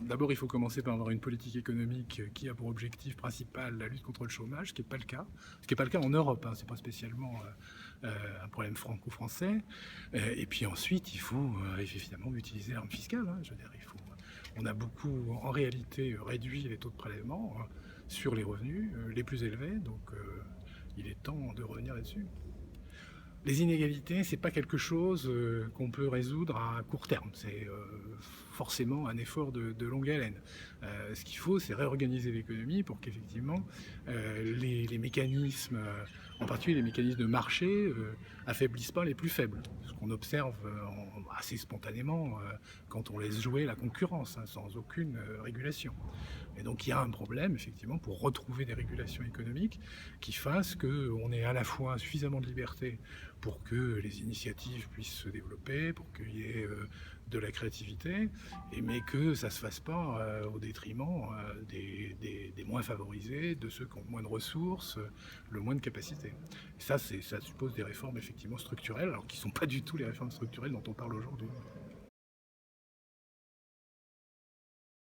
d'abord, il faut commencer par avoir une politique économique qui a pour objectif principal la lutte contre le chômage, ce qui n'est pas le cas. Ce qui n'est pas le cas en Europe, hein, c'est pas spécialement un problème franco-français. Et puis ensuite, il faut évidemment utiliser l'arme fiscale, hein. Je veux dire, on a beaucoup, en réalité, réduit les taux de prélèvement sur les revenus les plus élevés, donc il est temps de revenir là-dessus. Les inégalités, c'est pas quelque chose qu'on peut résoudre à court terme. C'est forcément un effort de longue haleine. Ce qu'il faut, c'est réorganiser l'économie pour qu'effectivement les mécanismes, en particulier les mécanismes de marché, affaiblissent pas les plus faibles. Ce qu'on observe assez spontanément quand on laisse jouer la concurrence, hein, sans aucune régulation. Et donc il y a un problème, effectivement, pour retrouver des régulations économiques qui fassent qu'on ait à la fois suffisamment de liberté pour que les initiatives puissent se développer, pour qu'il y ait de la créativité, mais que ça ne se fasse pas au détriment des moins favorisés, de ceux qui ont moins de ressources, le moins de capacités. Et ça suppose des réformes effectivement structurelles, alors qui ne sont pas du tout les réformes structurelles dont on parle aujourd'hui.